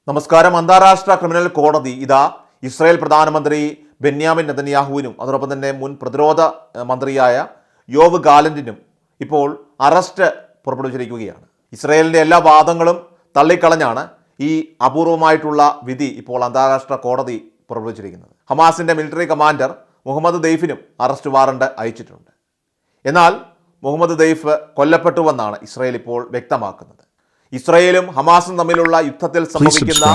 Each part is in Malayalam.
നമസ്കാരം. അന്താരാഷ്ട്ര ക്രിമിനൽ കോടതി ഇതാ ഇസ്രായേൽ പ്രധാനമന്ത്രി ബെന്യാമിൻ നെതന്യാഹുവിനും അതോടൊപ്പം തന്നെ മുൻ പ്രതിരോധ മന്ത്രിയായ യോവ് ഗാലന്റിനും ഇപ്പോൾ അറസ്റ്റ് പുറപ്പെടുവിച്ചിരിക്കുകയാണ്. ഇസ്രായേലിൻ്റെ എല്ലാ വാദങ്ങളും തള്ളിക്കളഞ്ഞാണ് ഈ അപൂർവമായിട്ടുള്ള വിധി ഇപ്പോൾ അന്താരാഷ്ട്ര കോടതി പുറപ്പെടുവിച്ചിരിക്കുന്നത്. ഹമാസിൻ്റെ മിലിറ്ററി കമാൻഡർ മുഹമ്മദ് ദെയ്ഫിനും അറസ്റ്റ് വാറണ്ട് അയച്ചിട്ടുണ്ട്. എന്നാൽ മുഹമ്മദ് ദെയ്ഫ് കൊല്ലപ്പെട്ടുവെന്നാണ് ഇസ്രായേൽ ഇപ്പോൾ വ്യക്തമാക്കുന്നത്. ഇസ്രായേലും ഹമാസും തമ്മിലുള്ള യുദ്ധത്തിൽ സംഭവിക്കുന്ന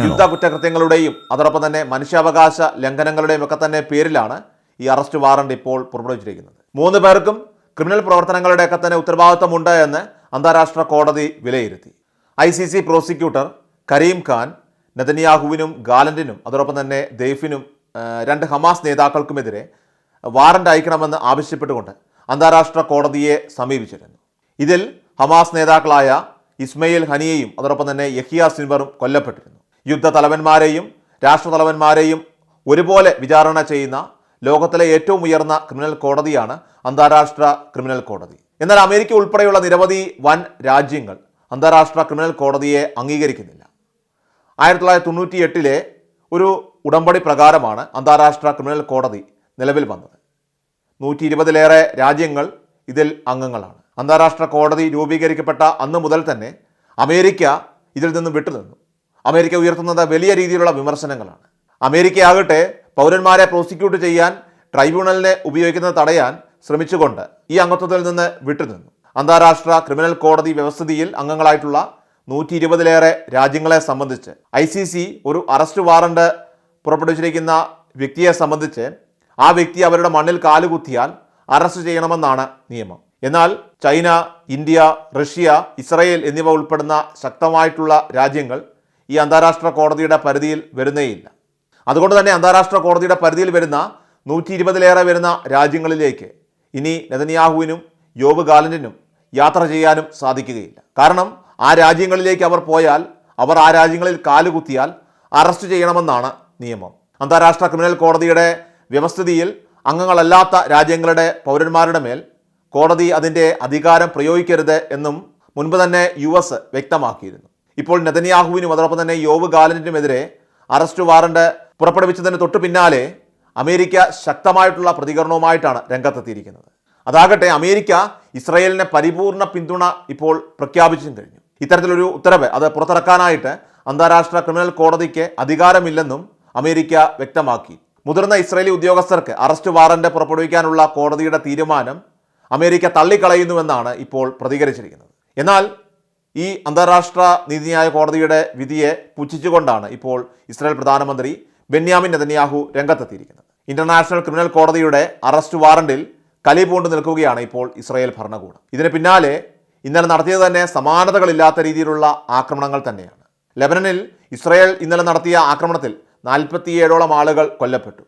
യുദ്ധ കുറ്റകൃത്യങ്ങളുടെയും അതോടൊപ്പം തന്നെ മനുഷ്യാവകാശ ലംഘനങ്ങളുടെയും ഒക്കെ തന്നെ പേരിലാണ് ഈ അറസ്റ്റ് വാറണ്ട് ഇപ്പോൾ പുറപ്പെടുവിച്ചിരിക്കുന്നത്. 3 പേർക്കും ക്രിമിനൽ പ്രവർത്തനങ്ങളുടെയൊക്കെ തന്നെ ഉത്തരവാദിത്തമുണ്ട് എന്ന് അന്താരാഷ്ട്ര കോടതി വിലയിരുത്തി. ICC പ്രോസിക്യൂട്ടർ കരീം ഖാൻ നെതന്യാഹുവിനും ഗാലന്റിനും അതോടൊപ്പം തന്നെ ദെയ്ഫിനും 2 ഹമാസ് നേതാക്കൾക്കുമെതിരെ വാറണ്ട് അയക്കണമെന്ന് ആവശ്യപ്പെട്ടുകൊണ്ട് അന്താരാഷ്ട്ര കോടതിയെ സമീപിച്ചിരുന്നു. ഇതിൽ ഹമാസ് നേതാക്കളായ ഇസ്മയിൽ ഹനിയയും അതോടൊപ്പം തന്നെ യഹിയ സിൻവറും കൊല്ലപ്പെട്ടിരുന്നു. യുദ്ധ തലവന്മാരെയും രാഷ്ട്രതലവന്മാരെയും ഒരുപോലെ വിചാരണ ചെയ്യുന്ന ലോകത്തിലെ ഏറ്റവും ഉയർന്ന ക്രിമിനൽ കോടതിയാണ് അന്താരാഷ്ട്ര ക്രിമിനൽ കോടതി. എന്നാൽ അമേരിക്ക ഉൾപ്പെടെയുള്ള നിരവധി വൻ രാജ്യങ്ങൾ അന്താരാഷ്ട്ര ക്രിമിനൽ കോടതിയെ അംഗീകരിക്കുന്നില്ല. 1998 ഒരു ഉടമ്പടി പ്രകാരമാണ് അന്താരാഷ്ട്ര ക്രിമിനൽ കോടതി നിലവിൽ വന്നത്. 120-ലേറെ രാജ്യങ്ങൾ ഇതിൽ അംഗങ്ങളാണ്. അന്താരാഷ്ട്ര കോടതി രൂപീകരിക്കപ്പെട്ട അന്ന് മുതൽ തന്നെ അമേരിക്ക ഇതിൽ നിന്നും വിട്ടുനിന്നു. അമേരിക്ക ഉയർത്തുന്നത് വലിയ രീതിയിലുള്ള വിമർശനങ്ങളാണ്. അമേരിക്കയാകട്ടെ പൗരന്മാരെ പ്രോസിക്യൂട്ട് ചെയ്യാൻ ട്രൈബ്യൂണലിനെ ഉപയോഗിക്കുന്നത് തടയാൻ ശ്രമിച്ചുകൊണ്ട് ഈ അംഗത്വത്തിൽ നിന്ന് വിട്ടുനിന്നു. അന്താരാഷ്ട്ര ക്രിമിനൽ കോടതി വ്യവസ്ഥിതിയിൽ അംഗങ്ങളായിട്ടുള്ള 120-ലേറെ രാജ്യങ്ങളെ സംബന്ധിച്ച് ICC ഒരു അറസ്റ്റ് വാറണ്ട് പുറപ്പെടുവിച്ചിരിക്കുന്ന വ്യക്തിയെ സംബന്ധിച്ച് ആ വ്യക്തി അവരുടെ മണ്ണിൽ കാലുകുത്തിയാൽ അറസ്റ്റ് ചെയ്യണമെന്നാണ് നിയമം. എന്നാൽ ചൈന, ഇന്ത്യ, റഷ്യ, ഇസ്രായേൽ എന്നിവ ഉൾപ്പെടുന്ന ശക്തമായിട്ടുള്ള രാജ്യങ്ങൾ ഈ അന്താരാഷ്ട്ര കോടതിയുടെ പരിധിയിൽ വരുന്നേയില്ല. അതുകൊണ്ട് തന്നെ അന്താരാഷ്ട്ര കോടതിയുടെ പരിധിയിൽ വരുന്ന 120-ലേറെ വരുന്ന രാജ്യങ്ങളിലേക്ക് ഇനി നെതന്യാഹുവിനും യോവ് ഗാലന്റിനും യാത്ര ചെയ്യാനും സാധിക്കുകയില്ല. കാരണം ആ രാജ്യങ്ങളിലേക്ക് അവർ പോയാൽ, അവർ ആ രാജ്യങ്ങളിൽ കാലുകുത്തിയാൽ അറസ്റ്റ് ചെയ്യണമെന്നാണ് നിയമം. അന്താരാഷ്ട്ര ക്രിമിനൽ കോടതിയുടെ വ്യവസ്ഥിതിയിൽ അംഗങ്ങളല്ലാത്ത രാജ്യങ്ങളുടെ പൗരന്മാരുടെ മേൽ കോടതി അതിൻ്റെ അധികാരം പ്രയോഗിക്കരുത് എന്നും മുൻപ് തന്നെ US വ്യക്തമാക്കിയിരുന്നു. ഇപ്പോൾ നെതന്യാഹുവിനും അതോടൊപ്പം തന്നെ യോവ് ഗാലന്റിനുമെതിരെ അറസ്റ്റ് വാറണ്ട് പുറപ്പെടുവിച്ചതിന് തൊട്ടു പിന്നാലെ അമേരിക്ക ശക്തമായിട്ടുള്ള പ്രതികരണവുമായിട്ടാണ് രംഗത്തെത്തിയിരിക്കുന്നത്. അതാകട്ടെ അമേരിക്ക ഇസ്രായേലിനെ പരിപൂർണ പിന്തുണ ഇപ്പോൾ പ്രഖ്യാപിച്ചും കഴിഞ്ഞു. ഇത്തരത്തിലൊരു ഉത്തരവ് അത് പുറത്തിറക്കാനായിട്ട് അന്താരാഷ്ട്ര ക്രിമിനൽ കോടതിക്ക് അധികാരമില്ലെന്നും അമേരിക്ക വ്യക്തമാക്കി. മുതിർന്ന ഇസ്രായേലി ഉദ്യോഗസ്ഥർക്ക് അറസ്റ്റ് വാറണ്ട് പുറപ്പെടുവിക്കാനുള്ള കോടതിയുടെ തീരുമാനം അമേരിക്ക തള്ളിക്കളയുന്നുവെന്നാണ് ഇപ്പോൾ പ്രതികരിച്ചിരിക്കുന്നത്. എന്നാൽ ഈ അന്താരാഷ്ട്ര നീതിന്യായ കോടതിയുടെ വിധിയെ പുച്ഛിച്ചുകൊണ്ടാണ് ഇപ്പോൾ ഇസ്രായേൽ പ്രധാനമന്ത്രി ബെന്യാമിൻ നെതന്യാഹു രംഗത്തെത്തിയിരിക്കുന്നത്. ഇന്റർനാഷണൽ ക്രിമിനൽ കോടതിയുടെ അറസ്റ്റ് വാറണ്ടിൽ കലി പൂണ്ടു നിൽക്കുകയാണ് ഇപ്പോൾ ഇസ്രായേൽ ഭരണകൂടം. ഇതിന് പിന്നാലെ ഇന്നലെ നടത്തിയത് തന്നെ സമാനതകളില്ലാത്ത രീതിയിലുള്ള ആക്രമണങ്ങൾ തന്നെയാണ്. ലെബനനിൽ ഇസ്രായേൽ ഇന്നലെ നടത്തിയ ആക്രമണത്തിൽ 47ഓളം ആളുകൾ കൊല്ലപ്പെട്ടു.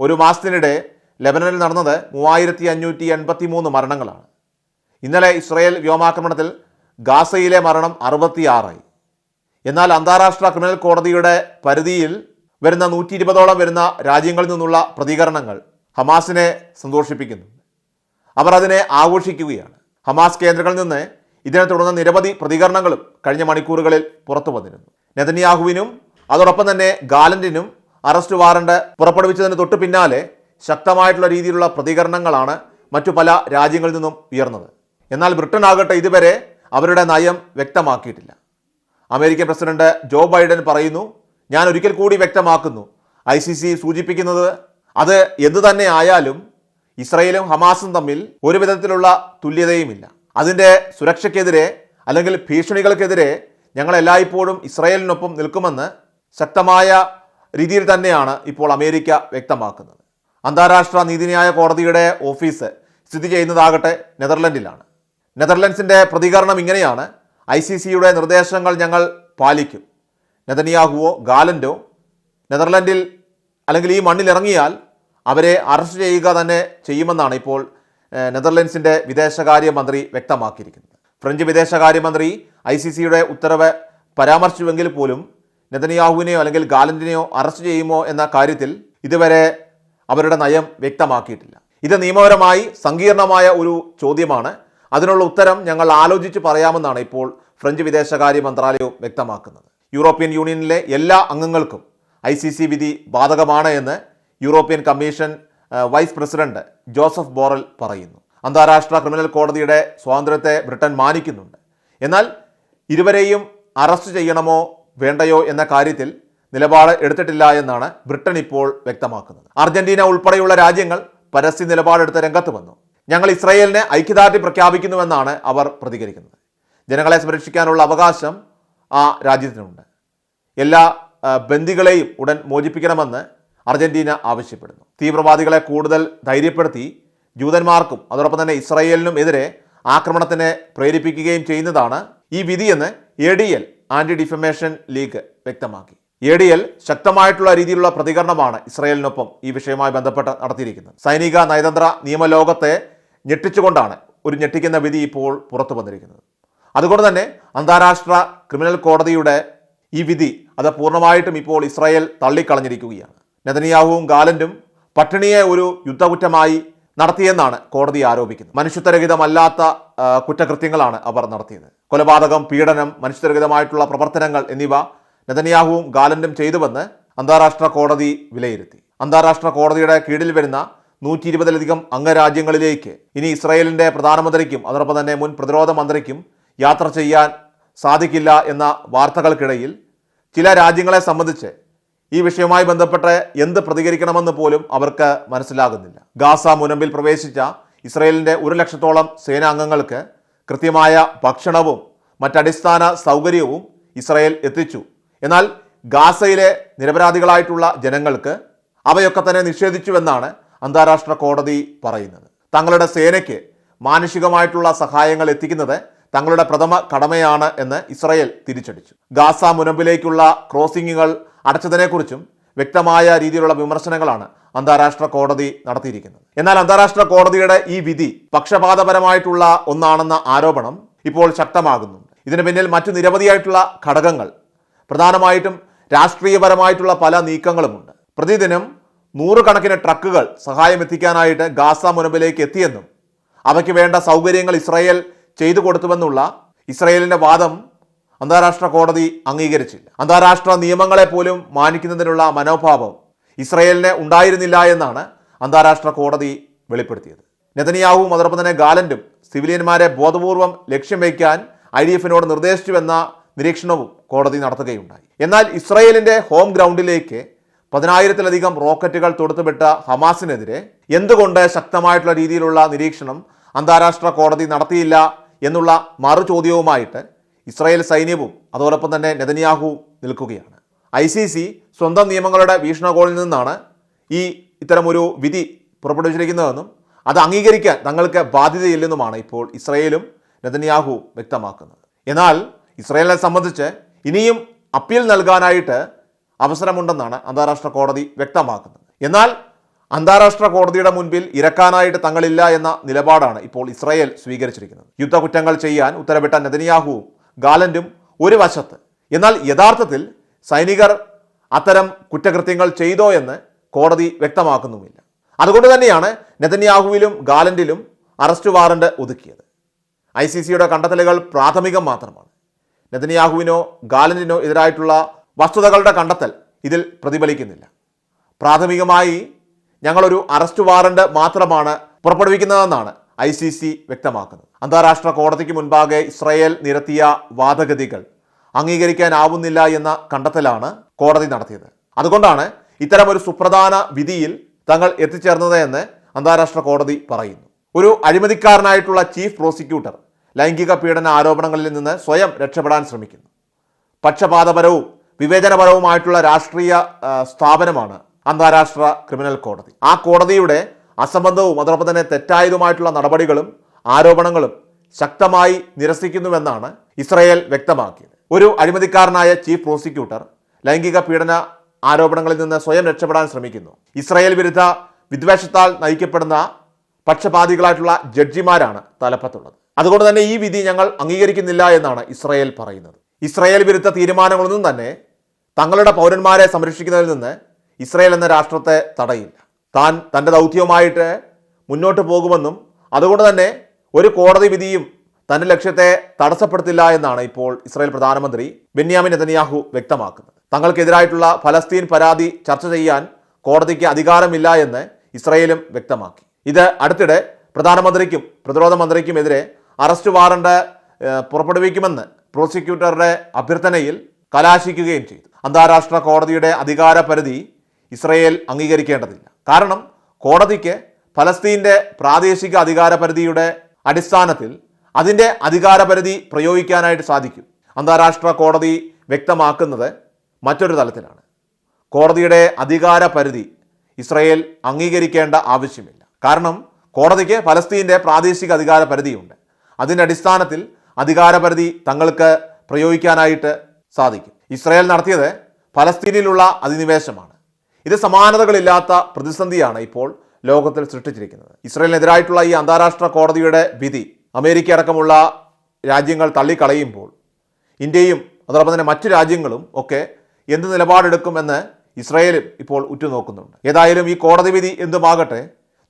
ഒരു മാസത്തിനിടെ ലെബനനിൽ നടന്നത് 3583 മരണങ്ങളാണ്. ഇന്നലെ ഇസ്രായേൽ വ്യോമാക്രമണത്തിൽ ഗാസയിലെ മരണം 66ആയി. എന്നാൽ അന്താരാഷ്ട്ര ക്രിമിനൽ കോടതിയുടെ പരിധിയിൽ വരുന്ന 120ഓളം വരുന്ന രാജ്യങ്ങളിൽ നിന്നുള്ള പ്രതികരണങ്ങൾ ഹമാസിനെ സന്തോഷിപ്പിക്കുന്നുണ്ട്. അവർ അതിനെ ആഘോഷിക്കുകയാണ്. ഹമാസ് കേന്ദ്രങ്ങളിൽ നിന്ന് ഇതിനെ തുടർന്ന് നിരവധി പ്രതികരണങ്ങളും കഴിഞ്ഞ മണിക്കൂറുകളിൽ പുറത്തു വന്നിരുന്നു. നെതന്യാഹുവിനും അതോടൊപ്പം തന്നെ ഗാലന്റിനും അറസ്റ്റ് വാറണ്ട് പുറപ്പെടുവിച്ചതിന് തൊട്ടു പിന്നാലെ ശക്തമായിട്ടുള്ള രീതിയിലുള്ള പ്രതികരണങ്ങളാണ് മറ്റു പല രാജ്യങ്ങളിൽ നിന്നും ഉയർന്നത്. എന്നാൽ ബ്രിട്ടൻ ആകട്ടെ ഇതുവരെ അവരുടെ നയം വ്യക്തമാക്കിയിട്ടില്ല. അമേരിക്കൻ പ്രസിഡന്റ് ജോ ബൈഡൻ പറയുന്നു, ഞാൻ ഒരിക്കൽ കൂടി വ്യക്തമാക്കുന്നു, ICC സൂചിപ്പിക്കുന്നത് അത് എന്തു തന്നെ ആയാലും ഇസ്രായേലും ഹമാസും തമ്മിൽ ഒരു വിധത്തിലുള്ള തുല്യതയുമില്ല. അതിൻ്റെ സുരക്ഷയ്ക്കെതിരെ അല്ലെങ്കിൽ ഭീഷണികൾക്കെതിരെ ഞങ്ങൾ എല്ലായ്പ്പോഴും ഇസ്രായേലിനൊപ്പം നിൽക്കുമെന്ന് ശക്തമായ രീതിയിൽ തന്നെയാണ് ഇപ്പോൾ അമേരിക്ക വ്യക്തമാക്കുന്നത്. അന്താരാഷ്ട്ര നീതിന്യായ കോടതിയുടെ ഓഫീസ് സ്ഥിതി ചെയ്യുന്നതാകട്ടെ നെതർലൻഡിലാണ്. നെതർലൻഡ്സിൻ്റെ പ്രതികരണം ഇങ്ങനെയാണ്: ICCയുടെ നിർദ്ദേശങ്ങൾ ഞങ്ങൾ പാലിക്കും. നെതന്യാഹുവോ ഗാലന്റോ നെതർലൻഡിൽ അല്ലെങ്കിൽ ഈ മണ്ണിൽ ഇറങ്ങിയാൽ അവരെ അറസ്റ്റ് ചെയ്യുക തന്നെ ചെയ്യുമെന്നാണ് ഇപ്പോൾ നെതർലൻഡ്സിൻ്റെ വിദേശകാര്യമന്ത്രി വ്യക്തമാക്കിയിരിക്കുന്നത്. ഫ്രഞ്ച് വിദേശകാര്യമന്ത്രി ICCയുടെ ഉത്തരവ് പരാമർശിച്ചുവെങ്കിൽ പോലും നെതന്യാഹുവിനെയോ അല്ലെങ്കിൽ ഗാലന്റിനെയോ അറസ്റ്റ് ചെയ്യുമോ എന്ന കാര്യത്തിൽ ഇതുവരെ അവരുടെ നയം വ്യക്തമാക്കിയിട്ടില്ല. ഇത് നിയമപരമായി സങ്കീർണമായ ഒരു ചോദ്യമാണ്. അതിനുള്ള ഉത്തരം ഞങ്ങൾ ആലോചിച്ച് പറയാമെന്നാണ് ഇപ്പോൾ ഫ്രഞ്ച് വിദേശകാര്യ മന്ത്രാലയവും വ്യക്തമാക്കുന്നത്. യൂറോപ്യൻ യൂണിയനിലെ എല്ലാ അംഗങ്ങൾക്കും ICC വിധി ബാധകമാണ് എന്ന് European commission vice president Josep Borrell പറയുന്നു. അന്താരാഷ്ട്ര ക്രിമിനൽ കോടതിയുടെ സ്വാതന്ത്ര്യത്തെ ബ്രിട്ടൻ മാനിക്കുന്നുണ്ട്. എന്നാൽ ഇരുവരെയും അറസ്റ്റ് ചെയ്യണമോ വേണ്ടയോ എന്ന കാര്യത്തിൽ നിലപാട് എടുത്തിട്ടില്ല എന്നാണ് ബ്രിട്ടൻ ഇപ്പോൾ വ്യക്തമാക്കുന്നത്. അർജന്റീന ഉൾപ്പെടെയുള്ള രാജ്യങ്ങൾ പരസ്യ നിലപാടെടുത്ത് രംഗത്ത് വന്നു. ഞങ്ങൾ ഇസ്രായേലിനെ ഐക്യദാർഢ്യം പ്രഖ്യാപിക്കുന്നുവെന്നാണ് അവർ പ്രതികരിക്കുന്നത്. ജനങ്ങളെ സംരക്ഷിക്കാനുള്ള അവകാശം ആ രാജ്യത്തിനുണ്ട്. എല്ലാ ബന്ദികളെയും ഉടൻ മോചിപ്പിക്കണമെന്ന് അർജന്റീന ആവശ്യപ്പെടുന്നു. തീവ്രവാദികളെ കൂടുതൽ ധൈര്യപ്പെടുത്തി ജൂതന്മാർക്കും അതോടൊപ്പം തന്നെ ഇസ്രായേലിനും എതിരെ ആക്രമണത്തിന് പ്രേരിപ്പിക്കുകയും ചെയ്യുന്നതാണ് ഈ വിധിയെന്ന് ADL ആന്റി ഡിഫമേഷൻ ലീഗ് വ്യക്തമാക്കി. ADL ശക്തമായിട്ടുള്ള രീതിയിലുള്ള പ്രതികരണമാണ് ഇസ്രായേലിനൊപ്പം ഈ വിഷയവുമായി ബന്ധപ്പെട്ട് നടത്തിയിരിക്കുന്നത്. സൈനിക നയതന്ത്ര നിയമലോകത്തെ ഞെട്ടിച്ചുകൊണ്ടാണ് ഒരു ഞെട്ടിക്കുന്ന വിധി ഇപ്പോൾ പുറത്തു വന്നിരിക്കുന്നത്. അതുകൊണ്ട് തന്നെ അന്താരാഷ്ട്ര ക്രിമിനൽ കോടതിയുടെ ഈ വിധി അത് പൂർണ്ണമായിട്ടും ഇപ്പോൾ ഇസ്രായേൽ തള്ളിക്കളഞ്ഞിരിക്കുകയാണ്. നെതന്യാഹുവും ഗാലന്റും പട്ടിണിയെ ഒരു യുദ്ധകുറ്റമായി നടത്തിയെന്നാണ് കോടതി ആരോപിക്കുന്നത്. മനുഷ്യത്വരഹിതമല്ലാത്ത കുറ്റകൃത്യങ്ങളാണ് അവർ നടത്തിയത്. കൊലപാതകം, പീഡനം, മനുഷ്യത്വരഹിതമായിട്ടുള്ള പ്രവർത്തനങ്ങൾ എന്നിവ നെതന്യാഹുവും ഗാലന്റും ചെയ്തുവെന്ന് അന്താരാഷ്ട്ര കോടതി വിലയിരുത്തി. അന്താരാഷ്ട്ര കോടതിയുടെ കീഴിൽ വരുന്ന 120-ലധികം അംഗരാജ്യങ്ങളിലേക്ക് ഇനി ഇസ്രായേലിന്റെ പ്രധാനമന്ത്രിക്കും അതോടൊപ്പം തന്നെ മുൻ പ്രതിരോധ മന്ത്രിക്കും യാത്ര ചെയ്യാൻ സാധിക്കില്ല എന്ന വാർത്തകൾക്കിടയിൽ ചില രാജ്യങ്ങളെ സംബന്ധിച്ച് ഈ വിഷയവുമായി ബന്ധപ്പെട്ട് എന്ത് പ്രതികരിക്കണമെന്ന് പോലും അവർക്ക് മനസ്സിലാകുന്നില്ല. ഗാസ മുനമ്പിൽ പ്രവേശിച്ച ഇസ്രായേലിന്റെ 1 ലക്ഷത്തോളം സേനാംഗങ്ങൾക്ക് കൃത്യമായ ഭക്ഷണവും മറ്റടിസ്ഥാന സൗകര്യവും ഇസ്രായേൽ എത്തിച്ചു. എന്നാൽ ഗാസയിലെ നിരപരാധികളായിട്ടുള്ള ജനങ്ങൾക്ക് അവയൊക്കെ തന്നെ നിഷേധിച്ചുവെന്നാണ് അന്താരാഷ്ട്ര കോടതി പറയുന്നത്. തങ്ങളുടെ സേനയ്ക്ക് മാനുഷികമായിട്ടുള്ള സഹായങ്ങൾ എത്തിക്കുന്നത് തങ്ങളുടെ പ്രഥമ കടമയാണ് എന്ന് ഇസ്രായേൽ തിരിച്ചടിച്ചു. ഗാസ മുനമ്പിലേക്കുള്ള ക്രോസിംഗുകൾ അടച്ചതിനെക്കുറിച്ചും വ്യക്തമായ രീതിയിലുള്ള വിമർശനങ്ങളാണ് അന്താരാഷ്ട്ര കോടതി നടത്തിയിരിക്കുന്നത്. എന്നാൽ അന്താരാഷ്ട്ര കോടതിയുടെ ഈ വിധി പക്ഷപാതപരമായിട്ടുള്ള ഒന്നാണെന്ന ആരോപണം ഇപ്പോൾ ശക്തമാകുന്നുണ്ട്. ഇതിന് പിന്നിൽ മറ്റു നിരവധിയായിട്ടുള്ള ഘടകങ്ങൾ, പ്രധാനമായിട്ടും രാഷ്ട്രീയപരമായിട്ടുള്ള പല നീക്കങ്ങളുമുണ്ട്. പ്രതിദിനം 100 കണക്കിന് ട്രക്കുകൾ സഹായം എത്തിക്കാനായിട്ട് ഗാസ മുനമ്പിലേക്ക് എത്തിയെന്നും അവയ്ക്ക് വേണ്ട സൗകര്യങ്ങൾ ഇസ്രായേൽ ചെയ്തു കൊടുത്തുവെന്നുള്ള ഇസ്രായേലിന്റെ വാദം അന്താരാഷ്ട്ര കോടതി അംഗീകരിച്ചില്ല. അന്താരാഷ്ട്ര നിയമങ്ങളെ പോലും മാനിക്കുന്നതിനുള്ള മനോഭാവം ഇസ്രായേലിന് ഉണ്ടായിരുന്നില്ല എന്നാണ് അന്താരാഷ്ട്ര കോടതി വെളിപ്പെടുത്തിയത്. നെതന്യാഹുവും അതോടൊപ്പം തന്നെ ഗാലന്റും സിവിലിയന്മാരെ ബോധപൂർവം ലക്ഷ്യം വയ്ക്കാൻ IDF-നോട് നിർദ്ദേശിച്ചുവെന്ന നിരീക്ഷണവും കോടതി നടത്തുകയുണ്ടായി. എന്നാൽ ഇസ്രായേലിന്റെ ഹോം ഗ്രൗണ്ടിലേക്ക് 10,000-ലധികം റോക്കറ്റുകൾ തൊടുത്തുവിട്ട ഹമാസിനെതിരെ എന്തുകൊണ്ട് ശക്തമായിട്ടുള്ള രീതിയിലുള്ള നിരീക്ഷണം അന്താരാഷ്ട്ര കോടതി നടത്തിയില്ല എന്നുള്ള മറുചോദ്യവുമായിട്ട് ഇസ്രായേൽ സൈന്യവും അതോടൊപ്പം തന്നെ നെതന്യാഹുവും നിൽക്കുകയാണ്. ICC സ്വന്തം നിയമങ്ങളുടെ വീക്ഷണകോണിൽ നിന്നാണ് ഇത്തരമൊരു വിധി പുറപ്പെടുവിച്ചിരിക്കുന്നതെന്നും അത് അംഗീകരിക്കാൻ തങ്ങൾക്ക് ബാധ്യതയില്ലെന്നുമാണ് ഇപ്പോൾ ഇസ്രായേലും നെതന്യാഹുവും വ്യക്തമാക്കുന്നത്. എന്നാൽ ഇസ്രായേലിനെ സംബന്ധിച്ച് ഇനിയും അപ്പീൽ നൽകാനായിട്ട് അവസരമുണ്ടെന്നാണ് അന്താരാഷ്ട്ര കോടതി വ്യക്തമാക്കുന്നത്. എന്നാൽ അന്താരാഷ്ട്ര കോടതിയുടെ മുൻപിൽ ഇരക്കാനായിട്ട് തങ്ങളില്ല എന്ന നിലപാടാണ് ഇപ്പോൾ ഇസ്രായേൽ സ്വീകരിച്ചിരിക്കുന്നത്. യുദ്ധകുറ്റങ്ങൾ ചെയ്യാൻ ഉത്തരവിട്ട നെതന്യാഹുവും ഗാലന്റും ഒരു വശത്ത്, എന്നാൽ യഥാർത്ഥത്തിൽ സൈനികർ അത്തരം കുറ്റകൃത്യങ്ങൾ ചെയ്തോ എന്ന് കോടതി വ്യക്തമാക്കുന്നുമില്ല. അതുകൊണ്ട് തന്നെയാണ് നെതന്യാഹുവിലും ഗാലന്റിലും അറസ്റ്റ് വാറണ്ട് ഒതുക്കിയത്. ICCയുടെ കണ്ടെത്തലുകൾ പ്രാഥമികം മാത്രമാണ്. നെതന്യാഹുവിനോ ഗാലന്റിനോ എതിരായിട്ടുള്ള വസ്തുതകളുടെ കണ്ടെത്തൽ ഇതിൽ പ്രതിഫലിക്കുന്നില്ല. പ്രാഥമികമായി ഞങ്ങളൊരു അറസ്റ്റ് വാറണ്ട് മാത്രമാണ് പുറപ്പെടുവിക്കുന്നതെന്നാണ് ICC വ്യക്തമാക്കുന്നത്. അന്താരാഷ്ട്ര കോടതിക്ക് മുൻപാകെ ഇസ്രായേൽ നിരത്തിയ വാദഗതികൾ അംഗീകരിക്കാനാവുന്നില്ല എന്ന കണ്ടെത്തലാണ് കോടതി നടത്തിയത്. അതുകൊണ്ടാണ് ഇത്തരമൊരു സുപ്രധാന വിധിയിൽ തങ്ങൾ എത്തിച്ചേർന്നത് എന്ന് അന്താരാഷ്ട്ര കോടതി പറയുന്നു. ഒരു അഴിമതിക്കാരനായിട്ടുള്ള ചീഫ് പ്രോസിക്യൂട്ടർ ലൈംഗിക പീഡന ആരോപണങ്ങളിൽ നിന്ന് സ്വയം രക്ഷപ്പെടാൻ ശ്രമിക്കുന്നു. പക്ഷപാതപരവും വിവേചനപരവുമായിട്ടുള്ള രാഷ്ട്രീയ സ്ഥാപനമാണ് അന്താരാഷ്ട്ര ക്രിമിനൽ കോടതി. ആ കോടതിയുടെ അസംബന്ധവും അതോടൊപ്പം തന്നെ തെറ്റായതുമായിട്ടുള്ള നടപടികളും ആരോപണങ്ങളും ശക്തമായി നിരസിക്കുന്നുവെന്നാണ് ഇസ്രായേൽ വ്യക്തമാക്കിയത്. ഒരു അഴിമതിക്കാരനായ ചീഫ് പ്രോസിക്യൂട്ടർ ലൈംഗിക പീഡന ആരോപണങ്ങളിൽ നിന്ന് സ്വയം രക്ഷപ്പെടാൻ ശ്രമിക്കുന്നു. ഇസ്രായേൽ വിരുദ്ധ വിദ്വേഷത്താൽ നയിക്കപ്പെടുന്ന പക്ഷപാതികളായിട്ടുള്ള ജഡ്ജിമാരാണ് തലപ്പത്തുള്ളത്. അതുകൊണ്ട് തന്നെ ഈ വിധി ഞങ്ങൾ അംഗീകരിക്കുന്നില്ല എന്നാണ് ഇസ്രായേൽ പറയുന്നത്. ഇസ്രായേൽ വിരുദ്ധ തീരുമാനങ്ങളൊന്നും തന്നെ തങ്ങളുടെ പൗരന്മാരെ സംരക്ഷിക്കുന്നതിൽ നിന്ന് ഇസ്രായേൽ എന്ന രാഷ്ട്രത്തെ തടയില്ല. തൻ്റെ ദൗത്യവുമായിട്ട് മുന്നോട്ട് പോകുമെന്നും അതുകൊണ്ട് തന്നെ ഒരു കോടതി വിധിയും തന്റെ ലക്ഷ്യത്തെ തടസ്സപ്പെടുത്തില്ല എന്നാണ് ഇപ്പോൾ ഇസ്രായേൽ പ്രധാനമന്ത്രി ബെന്യാമിൻ നെതന്യാഹു വ്യക്തമാക്കുന്നത്. തങ്ങൾക്കെതിരായിട്ടുള്ള ഫലസ്തീൻ പരാതി ചർച്ച ചെയ്യാൻ കോടതിക്ക് അധികാരമില്ല എന്ന് ഇസ്രായേലും വ്യക്തമാക്കി. ഇത് അടുത്തിടെ പ്രധാനമന്ത്രിക്കും പ്രതിരോധ മന്ത്രിക്കുമെതിരെ അറസ്റ്റ് വാറണ്ട് പുറപ്പെടുവിക്കുമെന്ന് പ്രോസിക്യൂട്ടറുടെ അഭ്യർത്ഥനയിൽ കലാശിക്കുകയും ചെയ്തു. അന്താരാഷ്ട്ര കോടതിയുടെ അധികാര പരിധി ഇസ്രായേൽ അംഗീകരിക്കേണ്ടതില്ല. കാരണം കോടതിക്ക് ഫലസ്തീൻ്റെ പ്രാദേശിക അധികാര പരിധിയുടെ അടിസ്ഥാനത്തിൽ അതിൻ്റെ അധികാരപരിധി പ്രയോഗിക്കാനായിട്ട് സാധിക്കും. അന്താരാഷ്ട്ര കോടതി വ്യക്തമാക്കുന്നത് മറ്റൊരു തലത്തിലാണ്. കോടതിയുടെ അധികാര പരിധി ഇസ്രായേൽ അംഗീകരിക്കേണ്ട ആവശ്യമില്ല. കാരണം കോടതിക്ക് ഫലസ്തീൻ്റെ പ്രാദേശിക അധികാര പരിധിയുണ്ട്. അതിൻ്റെ അടിസ്ഥാനത്തിൽ അധികാരപരിധി തങ്ങൾക്ക് പ്രയോഗിക്കാനായിട്ട് സാധിക്കും. ഇസ്രായേൽ നടത്തിയത് ഫലസ്തീനിലുള്ള അധിനിവേശമാണ്. ഇത് സമാനതകളില്ലാത്ത പ്രതിസന്ധിയാണ് ഇപ്പോൾ ലോകത്തിൽ സൃഷ്ടിച്ചിരിക്കുന്നത്. ഇസ്രായേലിനെതിരായിട്ടുള്ള ഈ അന്താരാഷ്ട്ര കോടതിയുടെ വിധി അമേരിക്ക അടക്കമുള്ള രാജ്യങ്ങൾ തള്ളിക്കളയുമ്പോൾ ഇന്ത്യയും അതോടൊപ്പം തന്നെ മറ്റു രാജ്യങ്ങളും ഒക്കെ എന്ത് നിലപാടെടുക്കുമെന്ന് ഇസ്രായേലും ഇപ്പോൾ ഉറ്റുനോക്കുന്നുണ്ട്. ഏതായാലും ഈ കോടതി വിധി എന്തുമാകട്ടെ,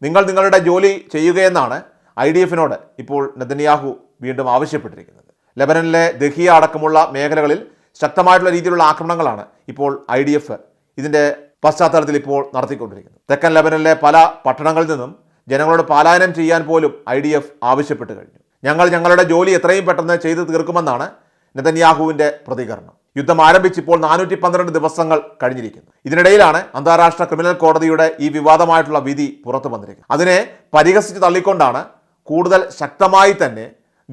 നിങ്ങൾ നിങ്ങളുടെ ജോലി ചെയ്യുകയെന്നാണ് IDF-നോട് ഇപ്പോൾ നെതന്യാഹു വീണ്ടും ആവശ്യപ്പെട്ടിരിക്കുന്നത്. ലെബനനിലെ ദഹിയ അടക്കമുള്ള മേഖലകളിൽ ശക്തമായിട്ടുള്ള രീതിയിലുള്ള ആക്രമണങ്ങളാണ് ഇപ്പോൾ IDF ഇതിൻ്റെ പശ്ചാത്തലത്തിൽ ഇപ്പോൾ നടത്തിക്കൊണ്ടിരിക്കുന്നത്. തെക്കൻ ലെബനനിലെ പല പട്ടണങ്ങളിൽ നിന്നും ജനങ്ങളോട് പലായനം ചെയ്യാൻ പോലും IDF ആവശ്യപ്പെട്ട് കഴിഞ്ഞു. ഞങ്ങളുടെ ജോലി എത്രയും പെട്ടെന്ന് ചെയ്തു തീർക്കുമെന്നാണ് നെതന്യാഹുവിൻ്റെ പ്രതികരണം. യുദ്ധം ആരംഭിച്ചിപ്പോൾ 412 ദിവസങ്ങൾ കഴിഞ്ഞിരിക്കുന്നു. ഇതിനിടയിലാണ് അന്താരാഷ്ട്ര ക്രിമിനൽ കോടതിയുടെ ഈ വിവാദമായിട്ടുള്ള വിധി പുറത്തു വന്നിരിക്കുന്നത്. അതിനെ പരിഹസിച്ച് തള്ളിക്കൊണ്ടാണ് കൂടുതൽ ശക്തമായി തന്നെ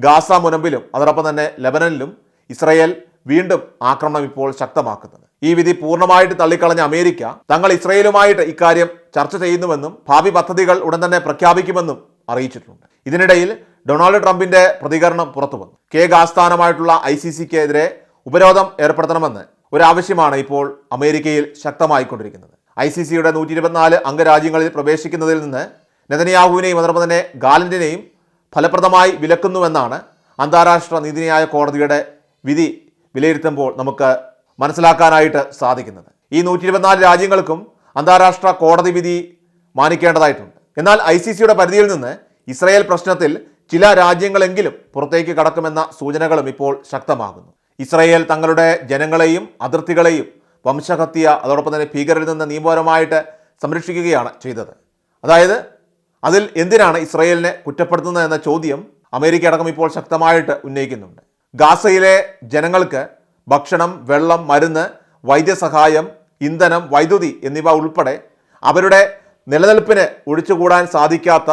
ഗാസ മുനമ്പിലും അതോടൊപ്പം തന്നെ ലെബനനിലും ഇസ്രായേൽ വീണ്ടും ആക്രമണം ഇപ്പോൾ ശക്തമാക്കുന്നത്. ഈ വിധി പൂർണ്ണമായിട്ട് തള്ളിക്കളഞ്ഞ അമേരിക്ക തങ്ങൾ ഇസ്രായേലുമായിട്ട് ഇക്കാര്യം ചർച്ച ചെയ്യുന്നുവെന്നും ഭാവി പദ്ധതികൾ ഉടൻ തന്നെ പ്രഖ്യാപിക്കുമെന്നും അറിയിച്ചിട്ടുണ്ട്. ഇതിനിടയിൽ ഡൊണാൾഡ് ട്രംപിന്റെ പ്രതികരണം പുറത്തു വന്നു. കേഗ് ആസ്ഥാനമായിട്ടുള്ള ICC-ക്കെതിരെ ഉപരോധം ഏർപ്പെടുത്തണമെന്ന് ഒരാവശ്യമാണ് ഇപ്പോൾ അമേരിക്കയിൽ ശക്തമായിക്കൊണ്ടിരിക്കുന്നത്. ICC-യുടെ 124 അംഗരാജ്യങ്ങളിൽ പ്രവേശിക്കുന്നതിൽ നിന്ന് നെതന്യാഹുവിനെയും അതോടൊപ്പം തന്നെ ഗാലന്റിനെയും ഫലപ്രദമായി വിലക്കുന്നുവെന്നാണ് അന്താരാഷ്ട്ര നീതിന്യായ കോടതിയുടെ വിധി വിലയിരുത്തുമ്പോൾ നമുക്ക് മനസ്സിലാക്കാനായിട്ട് സാധിക്കുന്നത്. ഈ 124 രാജ്യങ്ങൾക്കും അന്താരാഷ്ട്ര കോടതി വിധി മാനിക്കേണ്ടതായിട്ടുണ്ട്. എന്നാൽ ICC-യുടെ പരിധിയിൽ നിന്ന് ഇസ്രായേൽ പ്രശ്നത്തിൽ ചില രാജ്യങ്ങളെങ്കിലും പുറത്തേക്ക് കടക്കുമെന്ന സൂചനകളും ഇപ്പോൾ ശക്തമാകുന്നു. ഇസ്രായേൽ തങ്ങളുടെ ജനങ്ങളെയും അതിർത്തികളെയും വംശഹത്യ അതോടൊപ്പം തന്നെ ഭീകരരിൽ നിന്ന് നിയമപരമായിട്ട് സംരക്ഷിക്കുകയാണ് ചെയ്തത്. അതായത് അതിൽ എന്തിനാണ് ഇസ്രായേലിനെ കുറ്റപ്പെടുത്തുന്നത് എന്ന ചോദ്യം അമേരിക്ക അടക്കം ഇപ്പോൾ ശക്തമായിട്ട് ഉന്നയിക്കുന്നുണ്ട്. ഗാസയിലെ ജനങ്ങൾക്ക് ഭക്ഷണം, വെള്ളം, മരുന്ന്, വൈദ്യസഹായം, ഇന്ധനം, വൈദ്യുതി എന്നിവ ഉൾപ്പെടെ അവരുടെ നിലനിൽപ്പിന് ഒഴിച്ചുകൂടാൻ സാധിക്കാത്ത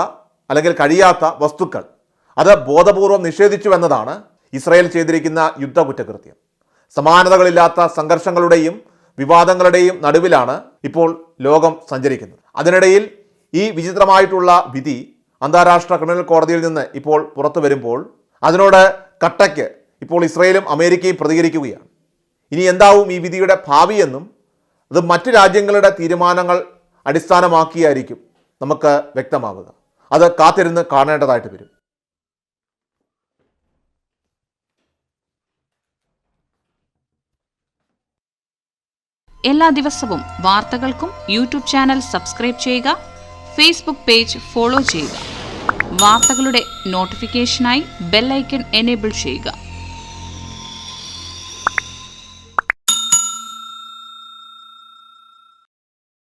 അല്ലെങ്കിൽ കഴിയാത്ത വസ്തുക്കൾ അത് ബോധപൂർവം നിഷേധിച്ചു എന്നതാണ് ഇസ്രായേൽ ചെയ്തിരിക്കുന്ന യുദ്ധ കുറ്റകൃത്യം. സമാനതകളില്ലാത്ത സംഘർഷങ്ങളുടെയും വിവാദങ്ങളുടെയും നടുവിലാണ് ഇപ്പോൾ ലോകം സഞ്ചരിക്കുന്നത്. അതിനിടയിൽ ഈ വിചിത്രമായിട്ടുള്ള വിധി അന്താരാഷ്ട്ര ക്രിമിനൽ കോടതിയിൽ നിന്ന് ഇപ്പോൾ പുറത്തു വരുമ്പോൾ അതിനോട് കട്ടയ്ക്ക് ഇപ്പോൾ ഇസ്രായേലും അമേരിക്കയും പ്രതികരിക്കുകയാണ്. ഇനി എന്താവും ഈ വിധിയുടെ ഭാവിയെന്നും അത് മറ്റു രാജ്യങ്ങളുടെ തീരുമാനങ്ങൾ അടിസ്ഥാനമാക്കിയായിരിക്കും നമുക്ക് വ്യക്തമാവുക. അത് കാത്തിരുന്ന് കാണേണ്ടതായിട്ട് വരും. എല്ലാ ദിവസവും വാർത്തകൾക്കും യൂട്യൂബ് ചാനൽ സബ്സ്ക്രൈബ് ചെയ്യുക, ഫേസ്ബുക്ക് പേജ് ഫോളോ ചെയ്യുക. വാർത്തകളുടെ നോട്ടിഫിക്കേഷനായി ബെൽ ഐക്കൺ എനേബിൾ ചെയ്യുക.